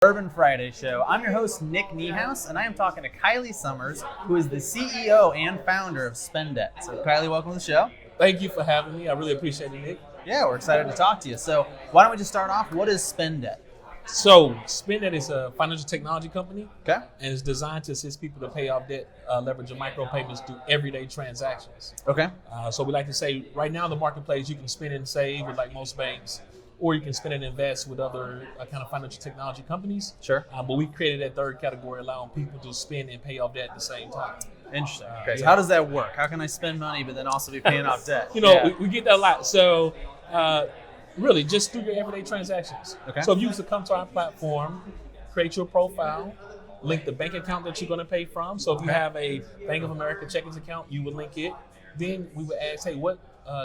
Bourbon Friday show. I'm your host, Nick Niehaus, and I am talking to Kiley Summers, who is the CEO and founder of SpenDebt. So, Kiley, welcome to the show. Thank you for having me. I really appreciate it, Nick. Yeah, we're excited to talk to you. So, why don't we just start off? What is SpenDebt? So, SpenDebt is a financial technology company, Okay. and it's designed to assist people to pay off debt, leveraging micropayments through everyday transactions. Okay. So we like to say, right now in the marketplace, you can spend and save with like most banks, or you can spend and invest with other kind of financial technology companies. Sure. But we created that third category, allowing people to spend and pay off debt at the same time. Interesting. Okay. So, how does that work? How can I spend money but then also be paying off debt? We get that a lot. So, really, just through your everyday transactions. Okay. So if you used to come to our platform, create your profile, link the bank account that you're going to pay from. So if you have a Bank of America checking account, you would link it. Then we would ask, hey, what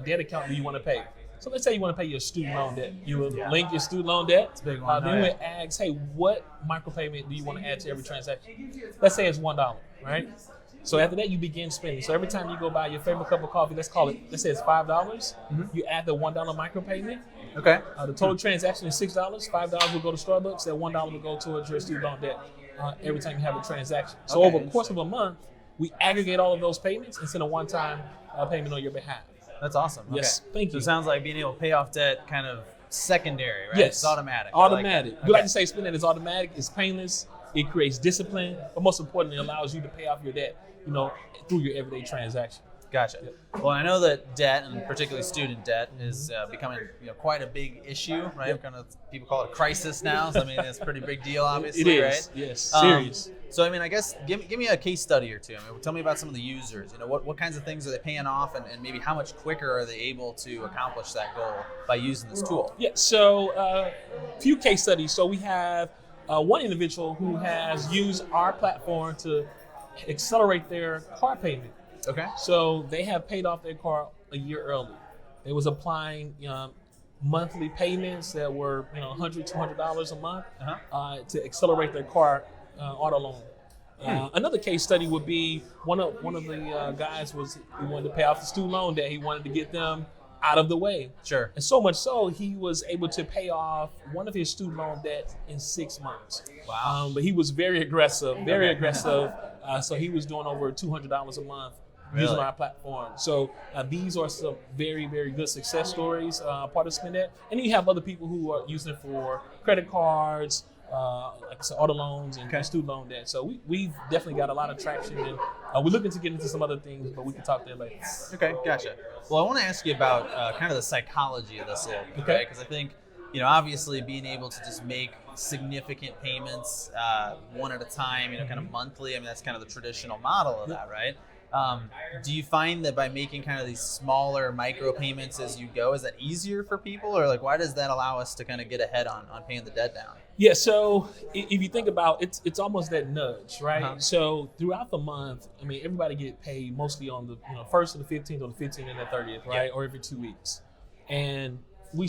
debt account do you want to pay? So let's say you want to pay your student loan debt. You would link your student loan debt. It's a big one. Then we would ask, hey, what micropayment do you want to add to every transaction? Let's say it's $1, right? So after that, you begin spending. So every time you go buy your favorite cup of coffee, let's say it's $5. You add the $1 micropayment. Okay. The total transaction is $6. $5 will go to Starbucks. That $1 will go towards your student loan debt every time you have a transaction. So over the course of a month, we aggregate all of those payments and send a one-time payment on your behalf. That's awesome. Okay. Yes, thank you. So it sounds like being able to pay off debt kind of secondary, right? Yes. It's automatic. Automatic. Okay. We like to say SpenDebt is automatic. It's painless. It creates discipline, but most importantly, it allows you to pay off your debt, through your everyday transaction. Gotcha. Well, I know that debt, and particularly student debt, is becoming quite a big issue, right? Yep. Kind of people call it a crisis now. So I mean, it's a pretty big deal, obviously, It is. right? Yes. Serious. So I mean, I guess give me a case study or two. I mean, tell me about some of the users. What kinds of things are they paying off, and maybe how much quicker are they able to accomplish that goal by using this tool? Yeah. So, few case studies. So we have one individual who has used our platform to accelerate their car payment. Okay. So they have paid off their car a year early. They was applying monthly payments that were $100, $200 a month to accelerate their car auto loan. Another case study would be one of the guys he wanted to pay off the student loan debt. He wanted to get them out of the way. Sure. And so much so, he was able to pay off one of his student loan debts in 6 months. Wow. But he was very aggressive. So he was doing over $200 a month using our platform. So these are some very, very good success stories, part of SpenDebt. And then you have other people who are using it for credit cards, like I said, auto loans and student loan debt. So we've definitely got a lot of traction, and we're looking to get into some other things, but we can talk there later. Okay, gotcha. Well, I want to ask you about kind of the psychology of this a little bit, right? Because I think, obviously being able to just make significant payments one at a time, kind of monthly, I mean, that's kind of the traditional model of that, right? Do you find that by making kind of these smaller micro payments as you go, is that easier for people, or why does that allow us to kind of get ahead on paying the debt down? Yeah, so if you think about it, it's almost that nudge, right? So throughout the month, I mean, everybody get paid mostly on the 1st to the 15th, or the 15th and the 30th, right? Or every 2 weeks. And we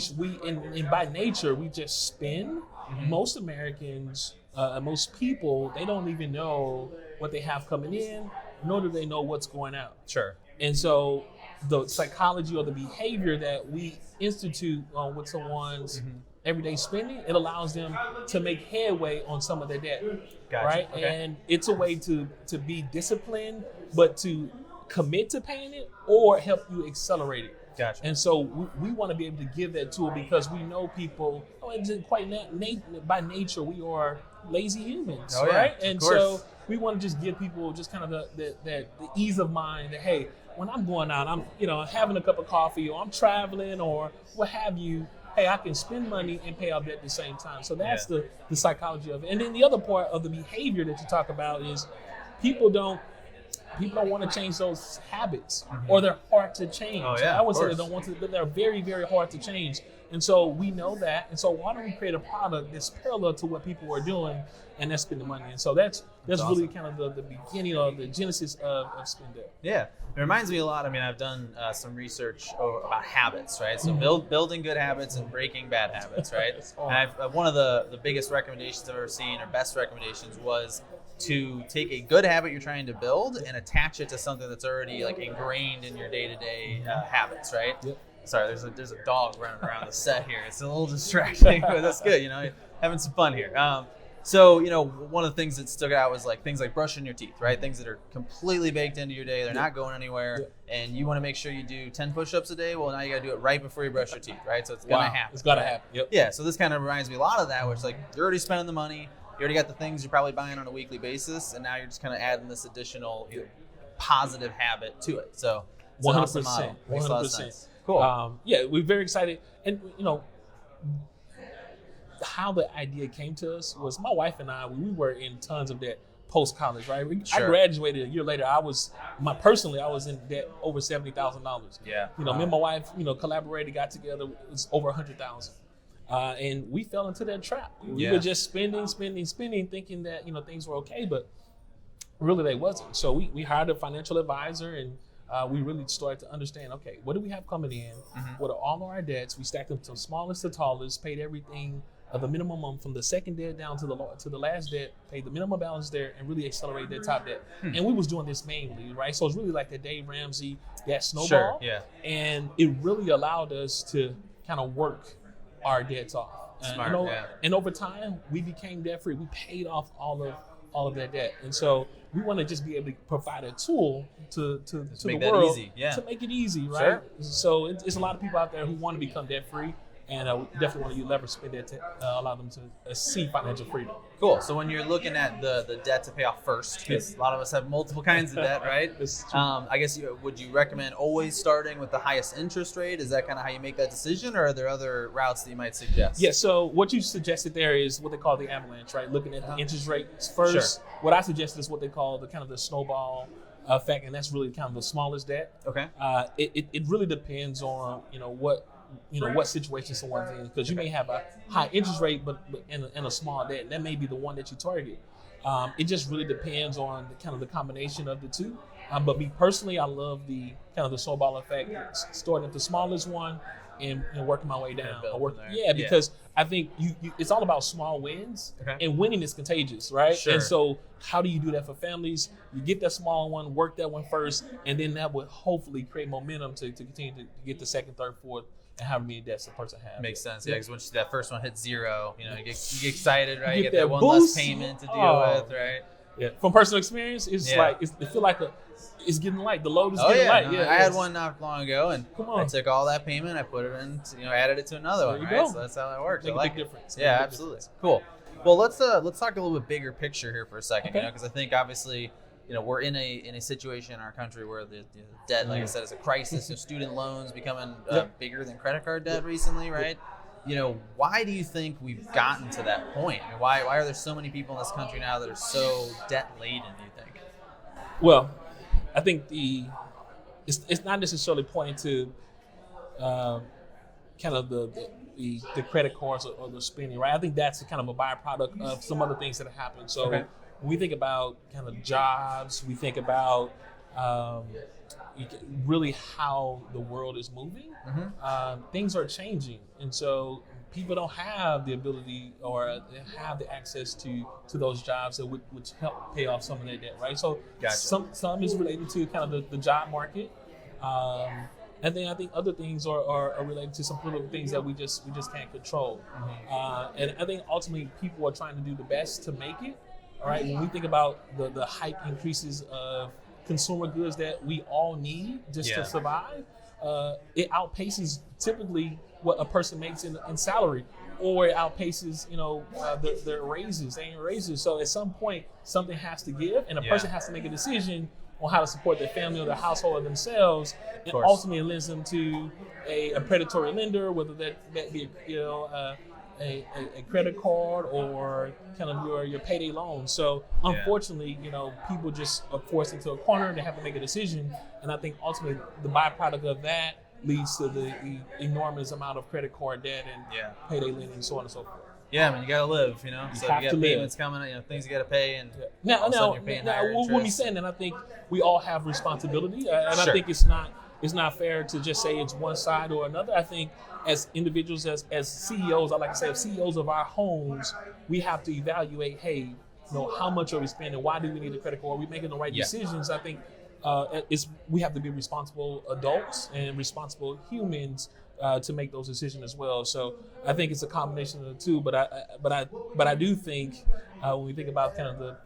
by nature, we just spend. Most Americans, most people, they don't even know what they have coming in, nor do they know what's going out. Sure. And so the psychology or the behavior that we institute with someone's everyday spending, it allows them to make headway on some of their debt. Gotcha. Right? Okay. And it's a way to be disciplined, but to commit to paying it or help you accelerate it. Gotcha. And so we want to be able to give that tool, because we know people, by nature, we are lazy humans, right? And so we want to just give people just kind of the ease of mind that, hey, when I'm going out, I'm having a cup of coffee, or I'm traveling, or what have you, hey, I can spend money and pay off debt at the same time. So that's the psychology of it. And then the other part of the behavior that you talk about is people don't want to change those habits, or they're hard to change. Oh, yeah, I would say of they don't want to, but they're very, very hard to change. And so we know that. And so why don't we create a product that's parallel to what people are doing, and that's spending money? And so that's awesome. Really kind of the beginning of the genesis of SpenDebt. Yeah. It reminds me a lot. I mean, I've done some research about habits, right? So building good habits and breaking bad habits, right? And one of the biggest recommendations I've ever seen, or best recommendations, was to take a good habit you're trying to build and attach it to something that's already ingrained in your day-to-day habits, right? Yep. Sorry, there's a dog running around the set here. It's a little distracting, but that's good. Having some fun here. So, one of the things that stuck out was like things like brushing your teeth, right? Things that are completely baked into your day. They're not going anywhere. And you want to make sure you do 10 push-ups a day. Well, now you got to do it right before you brush your teeth, right? So it's going to happen. It's going to happen. Yep. Yeah. So this kind of reminds me a lot of that, where it's like you're already spending the money. You already got the things you're probably buying on a weekly basis. And now you're just kind of adding this additional positive habit to it. So it's 100%. Awesome model. Makes a lot of sense. Cool. We're very excited. And, how the idea came to us was my wife and I, we were in tons of debt post-college, right? Sure. I graduated a year later. I was in debt over $70,000. Yeah. Me and my wife, collaborated, got together. It was over $100,000. And we fell into that trap. We were just spending, thinking that, things were okay, but really they wasn't. So we hired a financial advisor, and we really started to understand, okay, what do we have coming in? What are all of our debts? We stacked them from smallest to tallest, paid everything the minimum from the second debt down to the last debt, paid the minimum balance there, and really accelerate that top debt. And we was doing this manually, right? So it's really like the Dave Ramsey, that snowball. Sure, yeah. And it really allowed us to kind of work our debts off. Smart, And over time, we became debt free. We paid off all of that debt. And so we want to just be able to provide a tool to the world to make it easy, right? Sure. So it's a lot of people out there who want to become debt free. And we definitely want to leverage SpenDebt to allow them to see financial freedom. Cool. So when you're looking at the debt to pay off first, because a lot of us have multiple kinds of debt, right? I guess would you recommend always starting with the highest interest rate? Is that kind of how you make that decision, or are there other routes that you might suggest? Yeah. So what you suggested there is what they call the avalanche, right? Looking at the interest rates first. Sure. What I suggested is what they call the snowball effect, and that's really kind of the smallest debt. Okay. It really depends on what situation someone's in, because you may have a high interest rate but in a small debt. That may be the one that you target. It just really depends on the combination of the two. But me personally, I love the snowball effect, starting at the smallest one and working my way down. Because I think it's all about small wins, and winning is contagious, right? Sure. And so how do you do that for families? You get that small one, work that one first, and then that would hopefully create momentum to continue to get the second, third, fourth, and how many debts the person has. Makes sense, because once that first one hits zero, you get excited, right? You get that one boost. less payment to deal with, right? Yeah. From personal experience, it's it feel like it's getting light. The load is getting light. No, I had one not long ago, and I took all that payment, I put it in, added it to another one, right? So that's how that works. Make a big difference. Yeah, absolutely. Cool. Well, let's talk a little bit bigger picture here for a second, because I think obviously, we're in a situation in our country where the debt, like I said, is a crisis. Student loans becoming bigger than credit card debt recently, right? Why do you think we've gotten to that point? I mean, why are there so many people in this country now that are so debt laden, do you think? Well, I think it's not necessarily pointing to the credit cards or the spending, right? I think that's kind of a byproduct of some other things that have happened. So when we think about kind of jobs, we think about really how the world is moving. Things are changing, and so people don't have the ability or have the access to those jobs that would help pay off some of their debt, right? So some is related to kind of the job market, and then I think other things are related to some political things that we just can't control. And I think ultimately people are trying to do the best to make it. All right, when we think about the hype increases of consumer goods that we all need just to survive, it outpaces typically what a person makes in salary, or it outpaces their raises, annual raises. So at some point, something has to give, and a person has to make a decision on how to support their family or their household or themselves, and ultimately it lends them to a predatory lender, whether that be a credit card or kind of your payday loan. So unfortunately, people just are forced into a corner. They have to make a decision, and I think ultimately the byproduct of that leads to the enormous amount of credit card debt and payday lending, and so on and so forth. Yeah, I mean, you got to live, so you got payments coming, things you got to pay, and now when we saying that, I think we all have responsibility, and I think it's not fair to just say it's one side or another. I think as individuals, as CEOs, I like to say, as CEOs of our homes, we have to evaluate, hey, how much are we spending? Why do we need a credit card? Are we making the right decisions? I think we have to be responsible adults and responsible humans to make those decisions as well. So I think it's a combination of the two. But I do think when we think about kind of the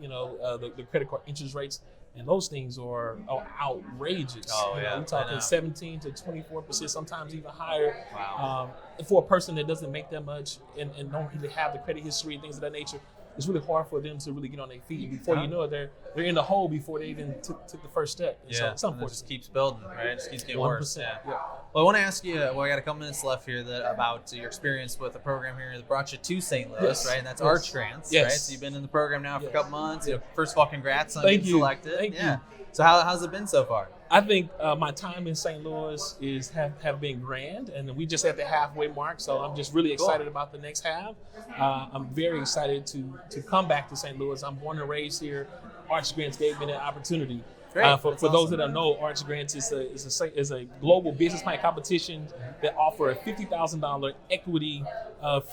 credit card interest rates, and those things are outrageous. Oh, yeah. We're talking 17 to 24%, sometimes even higher. Wow. For a person that doesn't make that much and don't really have the credit history, things of that nature, it's really hard for them to really get on their feet. Before you know it, they're in the hole before they even took the first step. And yeah, so it just keeps building, right? It just keeps getting worse. Yeah. Well, I want to ask you, I got a couple minutes left here about your experience with a program here that brought you to St. Louis, right? And that's Arch Grants, right? So you've been in the program now for a couple months. First of all, congrats on getting selected. Thank you. So how's it been so far? I think my time in St. Louis have been grand, and we just at the halfway mark, so I'm just really excited about the next half. I'm very excited to come back to St. Louis. I'm born and raised here. Arch Grants gave me that opportunity. For those that don't know, Arch Grants is a global business plan competition that offer a $50,000 equity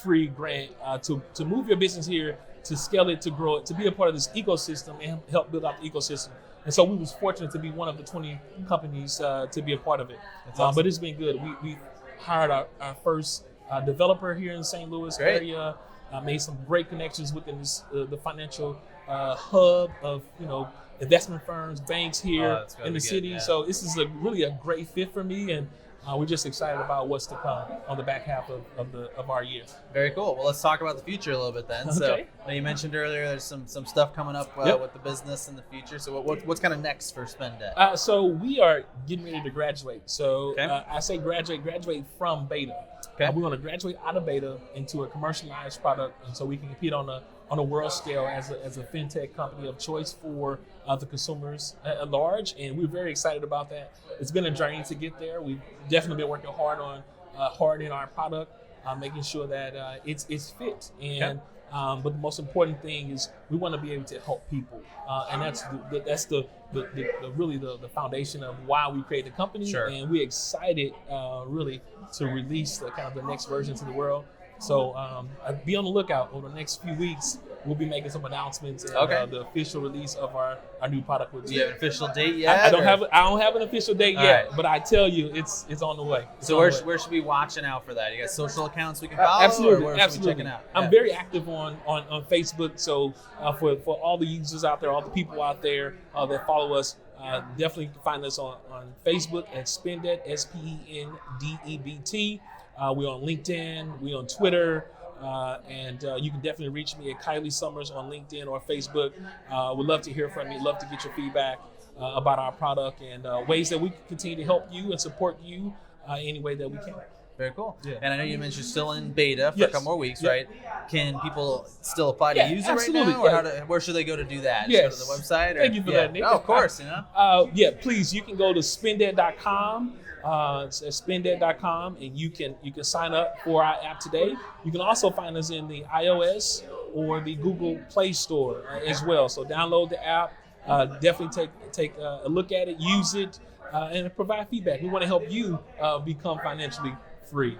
free grant to move your business here, to scale it, to grow it, to be a part of this ecosystem and help build out the ecosystem. And so we was fortunate to be one of the 20 companies to be a part of it. Awesome. But it's been good. We hired our first developer here in St. Louis area, made some great connections within this, the financial hub of investment firms, banks here in the city. Yeah. So this is really a great fit for me, and we're just excited about what's to come on the back half of our year. Very cool. Well, let's talk about the future a little bit then. Okay. So you mentioned earlier there's some stuff coming up with the business in the future. So what's kind of next for SpenDebt? So we are getting ready to graduate. So I say graduate from beta. Okay. We're going to graduate out of beta into a commercialized product, and so we can compete on a world scale as a fintech company of choice for the consumers at large, and we're very excited about that. It's been a journey to get there. We've definitely been working hard in our product, making sure that it's fit. And but the most important thing is we want to be able to help people, and that's really the foundation of why we created the company. Sure. And we're excited really to release the next version to the world. So be on the lookout over the next few weeks. We'll be making some announcements and the official release of our new product. Do you have an official date yet? I don't have an official date yet, but I tell you, it's on the way. Where should we be watching out for that? You got social accounts we can follow? Absolutely, or where absolutely. Should we be checking out? I'm very active on Facebook. So for all the users out there, all the people out there that follow us, definitely find us on Facebook at SpenDebt, SpenDebt. We're on LinkedIn. We're on Twitter. And you can definitely reach me at Kiley Summers on LinkedIn or Facebook. We'd love to hear from you. Love to get your feedback about our product and ways that we can continue to help you and support you any way that we can. Very cool. Yeah. And I know you mentioned you're still in beta for a couple more weeks, right? Can people still apply to use it right now? Or where should they go to do that? Just go to the website? Or? Thank you for that, Nick. Oh, of course. Please, you can go to SpenDebt.com. It's at SpenDebt.com, and you can sign up for our app today. You can also find us in the iOS or the Google Play Store as well. So download the app, definitely take a look at it, use it, and provide feedback. We want to help you become financially free.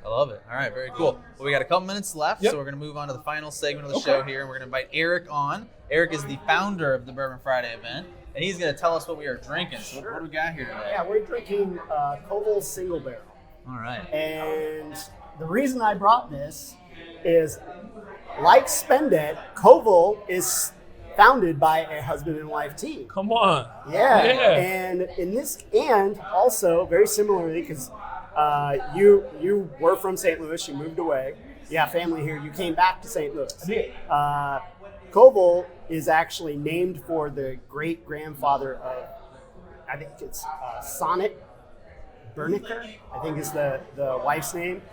I love it. All right, very cool. Well, we got a couple minutes left, so we're going to move on to the final segment of the show here, and we're going to invite Eric on. Eric is the founder of the Bourbon Friday event, and he's going to tell us what we are drinking. So what do we got here today? Yeah, we're drinking Koval Single Barrel. All right. And the reason I brought this is, like SpenDebt, Koval is founded by a husband and wife team. Come on. Yeah. And in this, and also very similarly, because you were from St. Louis, you moved away, you have family here, you came back to St. Louis. I did. Koval is actually named for the great-grandfather of, I think it's Sonnet Berniker, I think is the wife's name,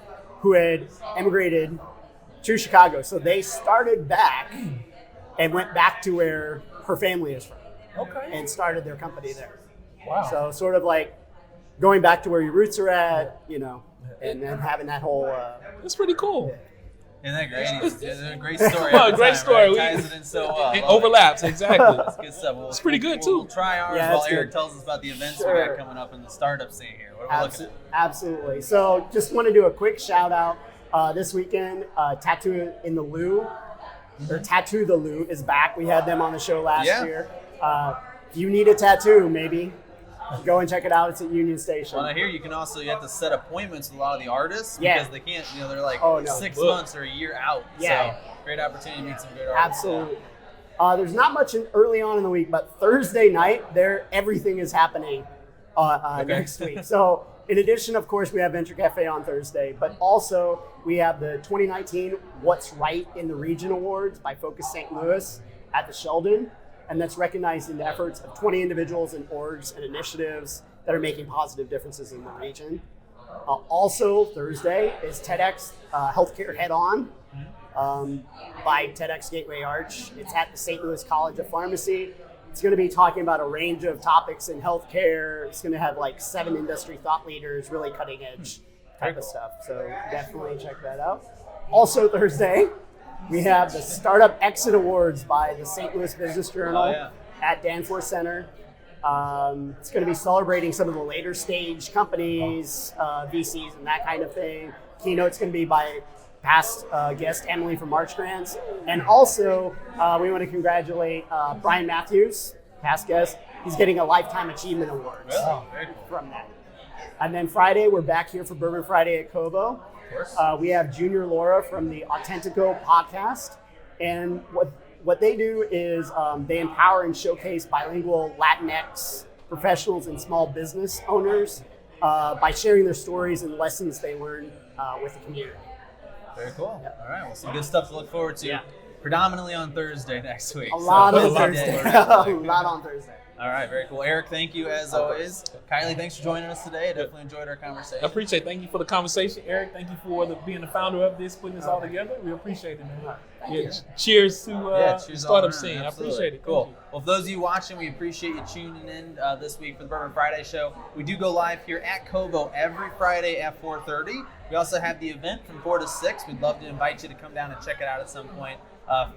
who had emigrated to Chicago. So they started back and went back to where her family is from. Okay. And started their company there. Wow. So sort of like going back to where your roots are at, and then having that whole... That's pretty cool. Yeah. Isn't that great? It's a great story. Great story. Right? Ties it in so well. It overlaps, exactly. That's good stuff. It's pretty good, too. We'll try ours while Eric tells us about the events we got coming up in the startup scene here. What are we looking at? Absolutely. So just want to do a quick shout out. This weekend, Tattoo in the Lou, or Tattoo the Lou is back. We had them on the show last year. If you need a tattoo, maybe Go and check it out. It's at Union Station. Well, I hear you have to set appointments with a lot of the artists because they can't, they're like 6 months or a year out. Yeah. So great opportunity to meet some good artists. Absolutely. There's not much early on in the week, but Thursday night, everything is happening next week. So in addition, of course, we have Venture Cafe on Thursday, but also we have the 2019 What's Right in the Region Awards by Focus St. Louis at the Sheldon. And that's recognizing the efforts of 20 individuals and orgs and initiatives that are making positive differences in the region. Also Thursday is TEDx Healthcare Head On by TEDx Gateway Arch. It's at the St. Louis College of Pharmacy. It's going to be talking about a range of topics in healthcare. It's going to have like 7 industry thought leaders, really cutting edge type of stuff. So definitely check that out. Also Thursday, we have the Startup Exit Awards by the St. Louis Business Journal at Danforth Center. It's going to be celebrating some of the later stage companies, VCs, and that kind of thing. Keynote's going to be by past guest Emily from March Grants. And also, we want to congratulate Brian Matthews, past guest. He's getting a Lifetime Achievement Award from that. And then Friday, we're back here for Bourbon Friday at Koval. We have Junior Laura from the Authentico podcast. And what they do is they empower and showcase bilingual Latinx professionals and small business owners by sharing their stories and lessons they learn with the community. Very cool. Yep. All right. Well, some good stuff to look forward to. Yeah. Predominantly on Thursday next week. A lot on Thursday. A lot on Thursday. All right, very cool. Eric, thank you as always. Kylie, thanks for joining us today. I definitely enjoyed our conversation. I appreciate it. Thank you for the conversation. Eric, thank you for being the founder of this, putting this all together. We appreciate it, man. Cheers to cheers startup scene. I appreciate it. Cool. Well, for those of you watching, we appreciate you tuning in this week for the Bourbon Friday show. We do go live here at Koval every Friday at 4:30. We also have the event from 4 to 6. We'd love to invite you to come down and check it out at some point.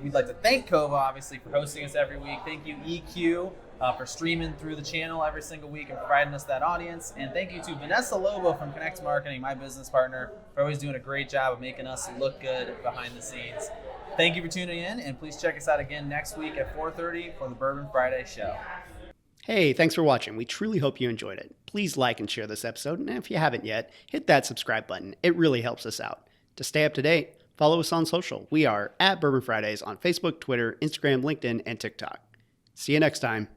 We'd like to thank Koval, obviously, for hosting us every week. Thank you, EQ, for streaming through the channel every single week and providing us that audience. And thank you to Vanessa Lobo from Connect Marketing, my business partner, for always doing a great job of making us look good behind the scenes. Thank you for tuning in, and please check us out again next week at 4:30 for the Bourbon Friday show. Hey, thanks for watching. We truly hope you enjoyed it. Please like and share this episode, and if you haven't yet, hit that subscribe button. It really helps us out. To stay up to date, follow us on social. We are at Bourbon Fridays on Facebook, Twitter, Instagram, LinkedIn, and TikTok. See you next time.